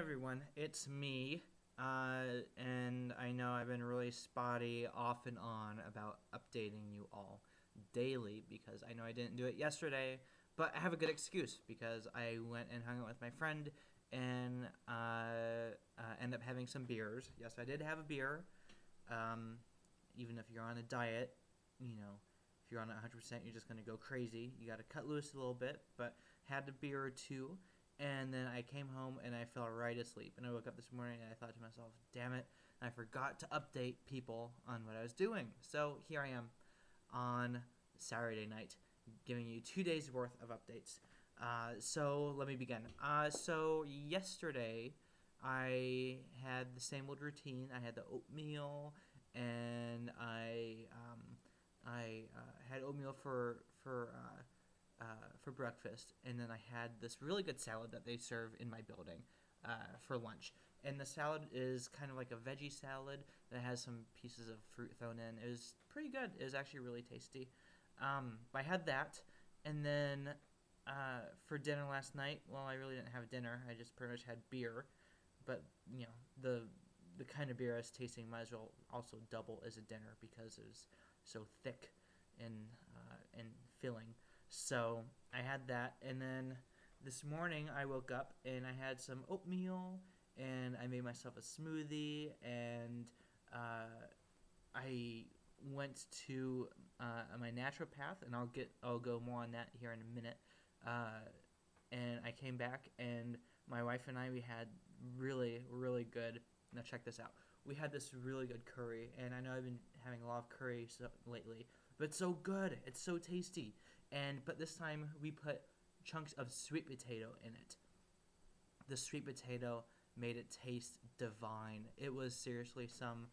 everyone, it's me. And I know I've been really spotty off and on about updating you all daily because I know I didn't do it yesterday, but I have a good excuse because I went and hung out with my friend and ended up having some beers. Yes, I did have a beer. Um, Even if you're on a diet, you know, if you're on 100%, you're just going to go crazy. You got to cut loose a little bit, but had a beer or two. And then I came home and I fell right asleep. And I woke up this morning and I thought to myself, damn it, I forgot to update people on what I was doing. So here I am on Saturday night giving you 2 days worth of updates. So let me begin. So yesterday I had the same old routine. I had the oatmeal and I had oatmeal for breakfast, and then I had this really good salad that they serve in my building for lunch. And the salad is kind of like a veggie salad that has some pieces of fruit thrown in. It was pretty good. It was actually really tasty. I had that, and then for dinner last night, well, I really didn't have dinner. I just pretty much had beer, but you know the kind of beer I was tasting might as well also double as a dinner because it was so thick and filling. So I had that, and then this morning I woke up and I had some oatmeal, and I made myself a smoothie, and I went to my naturopath, and I'll go more on that here in a minute. And I came back, and my wife and we had really good. Now check this out. We had this really good curry, and I know I've been having a lot of curry lately, but it's so good. It's so tasty. But this time we put chunks of sweet potato in it. The sweet potato made it taste divine. It was seriously some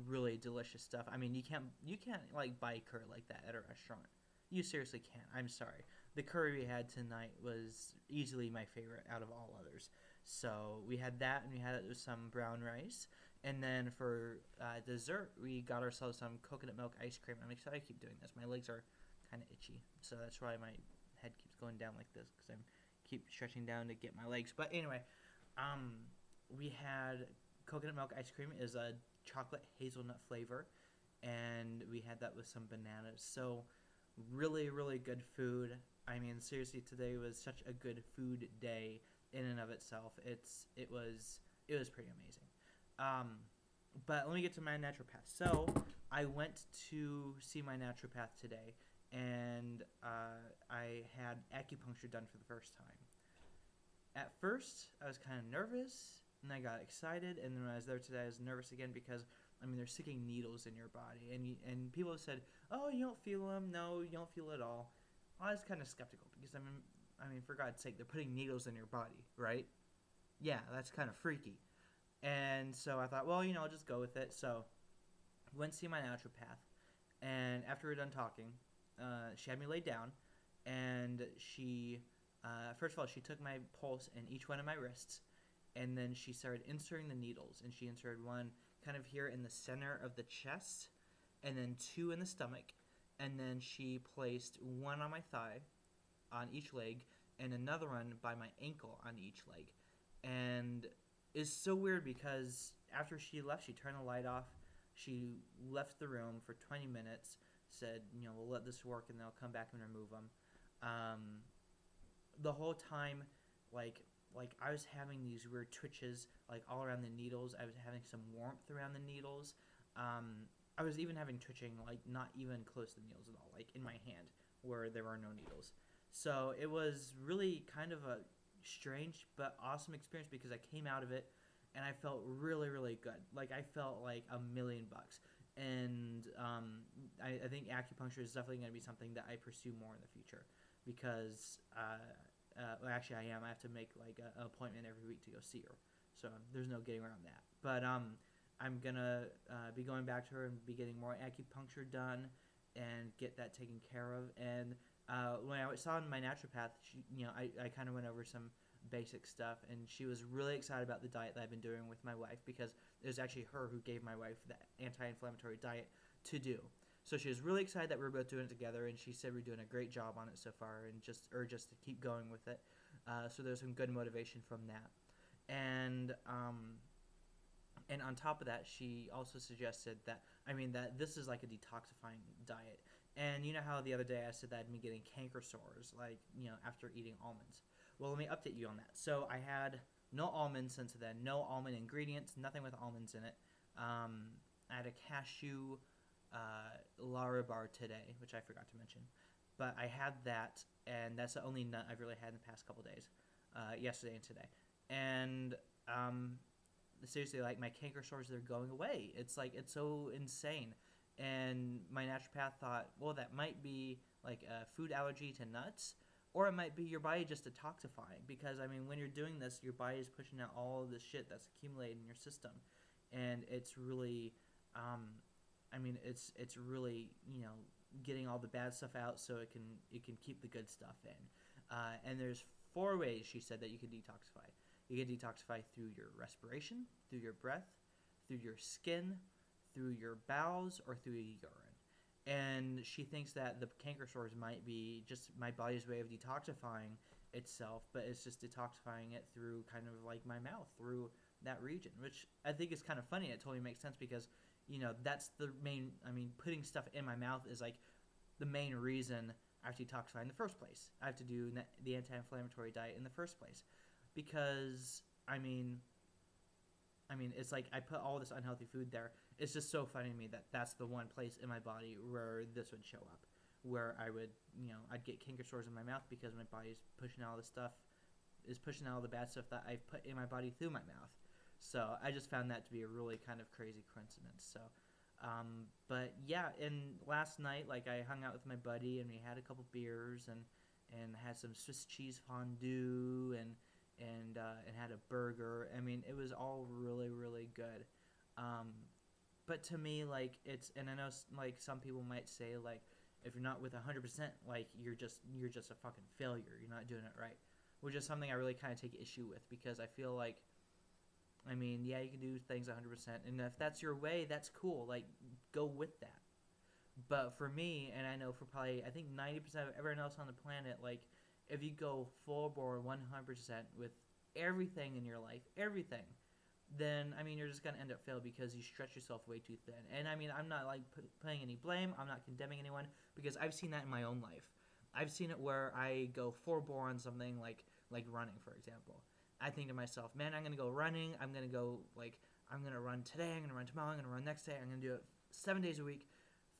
really delicious stuff. I mean, you can't like buy curry like that at a restaurant. You seriously can't. I'm sorry. The curry we had tonight was easily my favorite out of all others. So we had that, and we had it with some brown rice. And then for dessert, we got ourselves some coconut milk ice cream. I'm excited to keep doing this. My legs are kind of itchy, so that's why my head keeps going down like this because I keep stretching down to get my legs. But anyway, we had coconut milk ice cream is a chocolate hazelnut flavor, and we had that with some bananas. So really good food. I mean, seriously, today was such a good food day in and of itself. It was pretty amazing. Um, but let me get to my naturopath. So I went to see my naturopath today, and I had acupuncture done for the first time. At first, I was kind of nervous, and I got excited, and then when I was there today, I was nervous again because, I mean, they're sticking needles in your body, and people have said, oh, you don't feel them. No, you don't feel it at all. I was kind of skeptical because, I mean, for God's sake, they're putting needles in your body, right? Yeah, that's kind of freaky. And so I thought, well, I'll just go with it. So went to see my naturopath, and after we were done talking, she had me lay down, and she, first of all, she took my pulse in each one of my wrists, and then she started inserting the needles, and she inserted one kind of here in the center of the chest, and then two in the stomach, and then she placed one on my thigh, on each leg, and another one by my ankle on each leg. And it's so weird because after she left, she turned the light off. She left the room for 20 minutes, said, we'll let this work and they'll come back and remove them. The whole time, like I was having these weird twitches, like all around the needles. I was having some warmth around the needles. I was even having twitching, like not even close to the needles at all, like in my hand where there were no needles. So it was really kind of a strange but awesome experience because I came out of it and I felt really good. Like I felt like $1,000,000. And I think acupuncture is definitely going to be something that I pursue more in the future because well, actually I am. I have to make like an appointment every week to go see her. So there's no getting around that. But I'm going to be going back to her and be getting more acupuncture done and get that taken care of. And when I saw my naturopath, I kind of went over some basic stuff, and she was really excited about the diet that I've been doing with my wife because it was actually her who gave my wife the anti-inflammatory diet to do. So she was really excited that we were both doing it together, and she said we're doing a great job on it so far and just urged us to keep going with it. So there's some good motivation from that. And on top of that, she also suggested that, I mean, that this is like a detoxifying diet. And you know how the other day I said that I'd been getting canker sores, like, after eating almonds. Well, let me update you on that. So I had no almonds since then, no almond ingredients, nothing with almonds in it. I had a cashew Larabar today, which I forgot to mention. But I had that, and that's the only nut I've really had in the past couple days, yesterday and today. And seriously, like, my canker sores, they're going away. It's like, it's so insane. And my naturopath thought, well, that might be like a food allergy to nuts, or it might be your body just detoxifying. Because, I mean, when you're doing this, your body is pushing out all of the shit that's accumulated in your system. And it's really, I mean, it's really, getting all the bad stuff out so it can keep the good stuff in. And there's 4 ways, she said, that you can detoxify. You can detoxify through your respiration, through your breath, through your skin, through your bowels, or through your urine. And she thinks that the canker sores might be just my body's way of detoxifying itself, but it's just detoxifying it through kind of like my mouth, through that region, which I think is kind of funny. It totally makes sense because, that's the main, I mean, putting stuff in my mouth is like the main reason I have to detoxify in the first place. I have to do the anti-inflammatory diet in the first place. Because, I mean, it's like I put all this unhealthy food there. It's just so funny to me that that's the one place in my body where this would show up, where I would, I'd get canker sores in my mouth because my body's pushing out all the stuff, is pushing out all the bad stuff that I've put in my body through my mouth. So I just found that to be a really kind of crazy coincidence. So, but yeah, and last night, like, I hung out with my buddy and we had a couple beers and had some Swiss cheese fondue and had a burger. I mean, it was all really, really good. But to me, like, and I know, like, some people might say, like, if you're not with 100%, like, you're just a fucking failure. You're not doing it right, which is something I really kind of take issue with, because I feel like, I mean, yeah, you can do things 100%, and if that's your way, that's cool. Like, go with that. But for me, and I know for probably, I think 90% of everyone else on the planet, like, if you go full bore 100% with everything in your life, everything, then, I mean, you're just going to end up fail because you stretch yourself way too thin. And, I mean, I'm not, like, putting any blame. I'm not condemning anyone, because I've seen that in my own life. I've seen it where I go full bore on something like running, for example. I think to myself, man, I'm going to go running. I'm going to go, like, I'm going to run today. I'm going to run tomorrow. I'm going to run next day. I'm going to do it 7 days a week.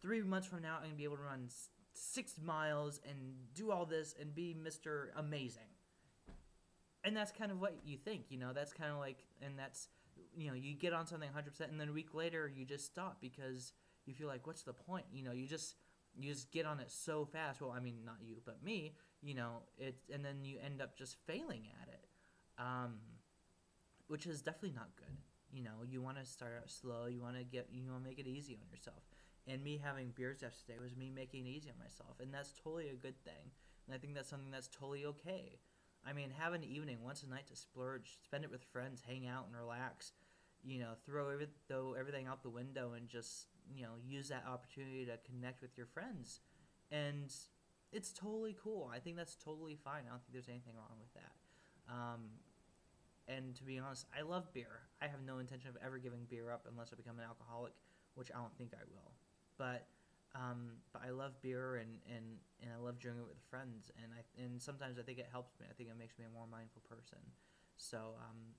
3 months from now, I'm going to be able to run 6 miles and do all this and be Mr. Amazing. And that's kind of what you think, that's kind of like, and that's, you get on something 100%, and then a week later you just stop because you feel like, what's the point? You just get on it so fast. Well, I mean, not you, but me, and then you end up just failing at it, which is definitely not good. You want to start out slow. You want to make it easy on yourself. And me having beers yesterday was me making it easy on myself, and that's totally a good thing. And I think that's something that's totally okay. I mean, have an evening once a night to splurge, spend it with friends, hang out and relax. Throw everything out the window and just, use that opportunity to connect with your friends. And it's totally cool. I think that's totally fine. I don't think there's anything wrong with that. And to be honest, I love beer. I have no intention of ever giving beer up unless I become an alcoholic, which I don't think I will. But I love beer and I love drinking it with friends, and sometimes I think it helps me. I think it makes me a more mindful person. So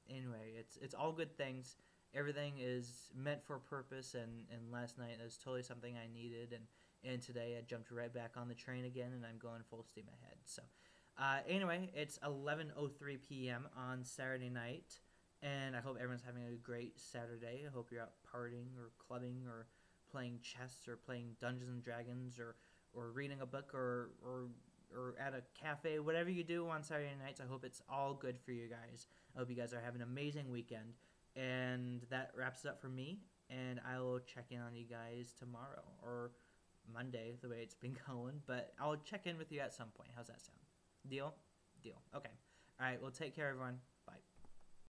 anyway, it's all good things. Everything is meant for a purpose, and last night it was totally something I needed, and today I jumped right back on the train again, and I'm going full steam ahead. So anyway, it's 11:03 p.m. on Saturday night, and I hope everyone's having a great Saturday. I hope you're out partying or clubbing or playing chess or playing Dungeons and Dragons or reading a book or at a cafe, whatever you do on Saturday nights. I hope it's all good for you guys. I hope you guys are having an amazing weekend. And that wraps it up for me, and I will check in on you guys tomorrow or Monday, the way it's been going, but I'll check in with you at some point. How's that sound? Deal? Deal. Okay. All right, well, take care, everyone.